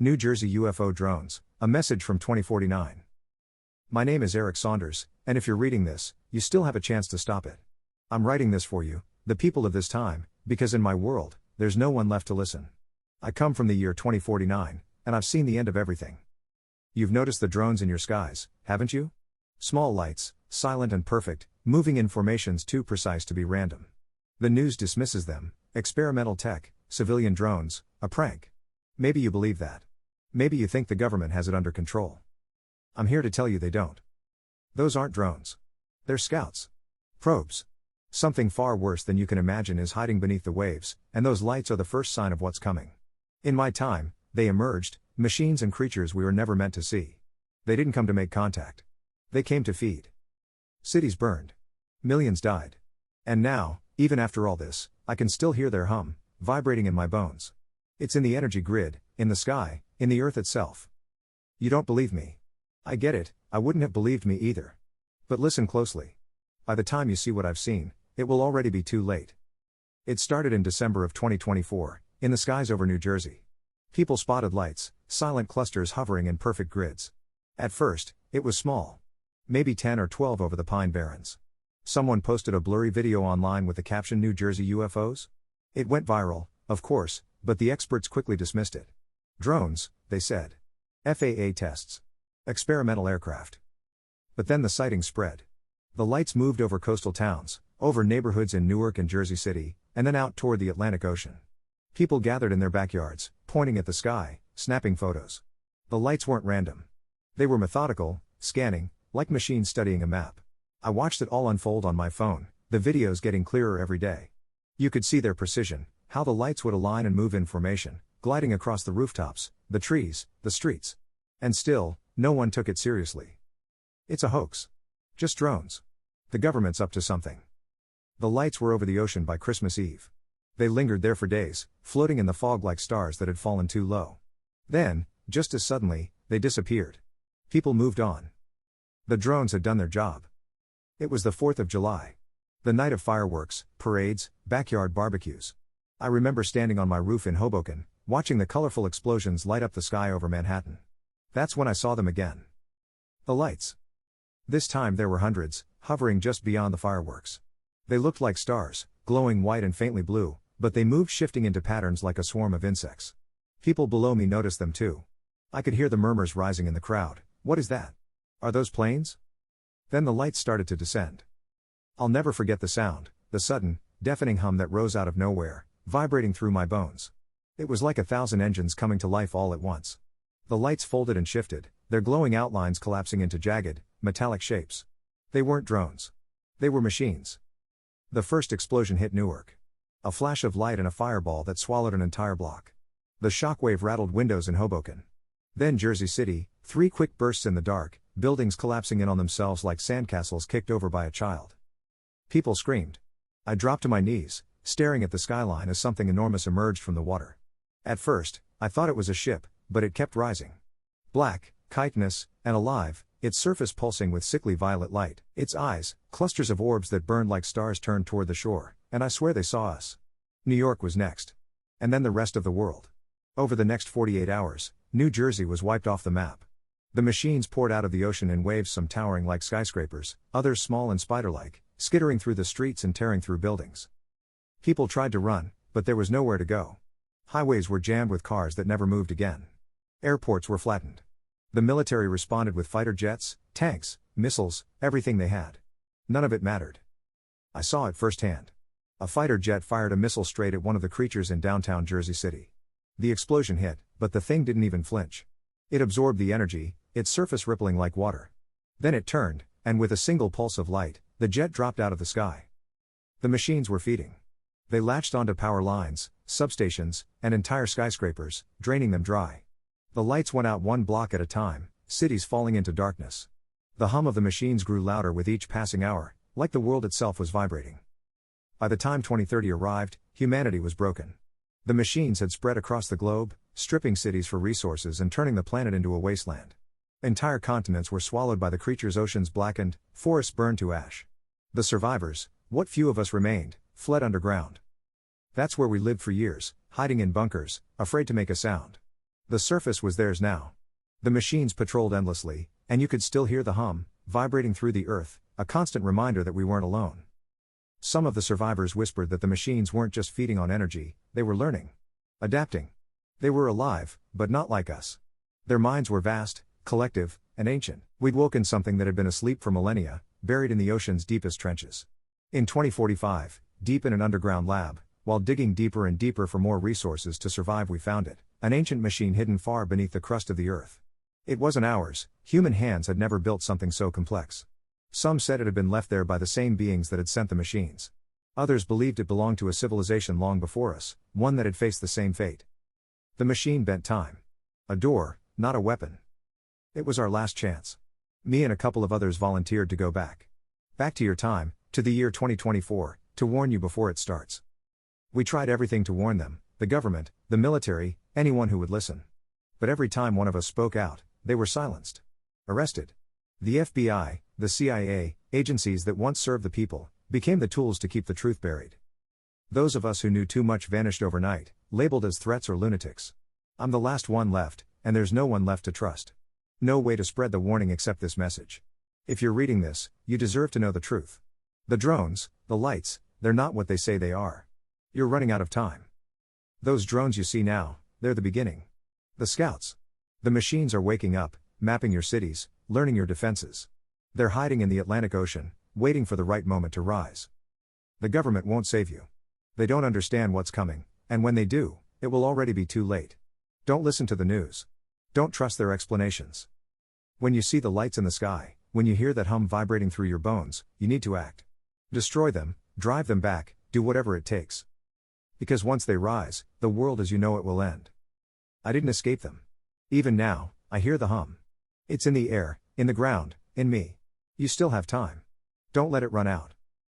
New Jersey UFO drones, a message from 2049. My name is Eric Saunders, and if you're reading this, you still have a chance to stop it. I'm writing this for you, the people of this time, because in my world, there's no one left to listen. I come from the year 2049, and I've seen the end of everything. You've noticed the drones in your skies, haven't you? Small lights, silent and perfect, moving in formations too precise to be random. The news dismisses them, experimental tech, civilian drones, a prank. Maybe you believe that. Maybe you think the government has it under control. I'm here to tell you they don't. Those aren't drones. They're scouts. Probes. Something far worse than you can imagine is hiding beneath the waves, and those lights are the first sign of what's coming. In my time, they emerged, machines and creatures we were never meant to see. They didn't come to make contact. They came to feed. Cities burned. Millions died. And now, even after all this, I can still hear their hum, vibrating in my bones. It's in the energy grid, in the sky, in the earth itself. You don't believe me. I get it, I wouldn't have believed me either. But listen closely. By the time you see what I've seen, it will already be too late. It started in December of 2024, in the skies over New Jersey. People spotted lights, silent clusters hovering in perfect grids. At first, it was small. Maybe 10 or 12 over the Pine Barrens. Someone posted a blurry video online with the caption "New Jersey UFOs?" It went viral, of course, but the experts quickly dismissed it. Drones, they said. FAA tests. Experimental aircraft. But then the sightings spread. The lights moved over coastal towns, over neighborhoods in Newark and Jersey City, and then out toward the Atlantic Ocean. People gathered in their backyards, pointing at the sky, snapping photos. The lights weren't random. They were methodical, scanning, like machines studying a map. I watched it all unfold on my phone, the videos getting clearer every day. You could see their precision, how the lights would align and move in formation, gliding across the rooftops, the trees, the streets. And still, no one took it seriously. It's a hoax. Just drones. The government's up to something. The lights were over the ocean by Christmas Eve. They lingered there for days, floating in the fog like stars that had fallen too low. Then, just as suddenly, they disappeared. People moved on. The drones had done their job. It was the 4th of July. The night of fireworks, parades, backyard barbecues. I remember standing on my roof in Hoboken, watching the colorful explosions light up the sky over Manhattan. That's when I saw them again. The lights. This time there were hundreds, hovering just beyond the fireworks. They looked like stars, glowing white and faintly blue, but they moved shifting into patterns like a swarm of insects. People below me noticed them too. I could hear the murmurs rising in the crowd. What is that? Are those planes? Then the lights started to descend. I'll never forget the sound, the sudden, deafening hum that rose out of nowhere, vibrating through my bones. It was like 1,000 engines coming to life all at once. The lights folded and shifted, their glowing outlines collapsing into jagged, metallic shapes. They weren't drones. They were machines. The first explosion hit Newark. A flash of light and a fireball that swallowed an entire block. The shockwave rattled windows in Hoboken. Then Jersey City, 3 quick bursts in the dark, buildings collapsing in on themselves like sandcastles kicked over by a child. People screamed. I dropped to my knees, staring at the skyline as something enormous emerged from the water. At first, I thought it was a ship, but it kept rising. Black, chitinous, and alive, its surface pulsing with sickly violet light, its eyes, clusters of orbs that burned like stars turned toward the shore, and I swear they saw us. New York was next. And then the rest of the world. Over the next 48 hours, New Jersey was wiped off the map. The machines poured out of the ocean in waves, some towering like skyscrapers, others small and spider-like, skittering through the streets and tearing through buildings. People tried to run, but there was nowhere to go. Highways were jammed with cars that never moved again. Airports were flattened. The military responded with fighter jets, tanks, missiles, everything they had. None of it mattered. I saw it firsthand. A fighter jet fired a missile straight at one of the creatures in downtown Jersey City. The explosion hit, but the thing didn't even flinch. It absorbed the energy, its surface rippling like water. Then it turned, and with a single pulse of light, the jet dropped out of the sky. The machines were feeding. They latched onto power lines, substations, and entire skyscrapers, draining them dry. The lights went out 1 block at a time, cities falling into darkness. The hum of the machines grew louder with each passing hour, like the world itself was vibrating. By the time 2030 arrived, humanity was broken. The machines had spread across the globe, stripping cities for resources and turning the planet into a wasteland. Entire continents were swallowed by the creatures, oceans blackened, forests burned to ash. The survivors, what few of us remained, fled underground. That's where we lived for years, hiding in bunkers, afraid to make a sound. The surface was theirs now. The machines patrolled endlessly, and you could still hear the hum, vibrating through the earth, a constant reminder that we weren't alone. Some of the survivors whispered that the machines weren't just feeding on energy, they were learning. Adapting. They were alive, but not like us. Their minds were vast, collective, and ancient. We'd woken something that had been asleep for millennia, buried in the ocean's deepest trenches. In 2045, deep in an underground lab, while digging deeper and deeper for more resources to survive, we found it, an ancient machine hidden far beneath the crust of the earth. It wasn't ours, human hands had never built something so complex. Some said it had been left there by the same beings that had sent the machines. Others believed it belonged to a civilization long before us, one that had faced the same fate. The machine bent time. A door, not a weapon. It was our last chance. Me and a couple of others volunteered to go back. Back to your time, to the year 2024, to warn you before it starts. We tried everything to warn them, the government, the military, anyone who would listen. But every time one of us spoke out, they were silenced. Arrested. The FBI, the CIA, agencies that once served the people, became the tools to keep the truth buried. Those of us who knew too much vanished overnight, labeled as threats or lunatics. I'm the last one left, and there's no one left to trust. No way to spread the warning except this message. If you're reading this, you deserve to know the truth. The drones, the lights, they're not what they say they are. You're running out of time. Those drones you see now, they're the beginning. The scouts. The machines are waking up, mapping your cities, learning your defenses. They're hiding in the Atlantic Ocean, waiting for the right moment to rise. The government won't save you. They don't understand what's coming, and when they do, it will already be too late. Don't listen to the news. Don't trust their explanations. When you see the lights in the sky, when you hear that hum vibrating through your bones, you need to act. Destroy them, drive them back, do whatever it takes. Because once they rise, the world as you know it will end. I didn't escape them. Even now, I hear the hum. It's in the air, in the ground, in me. You still have time. Don't let it run out.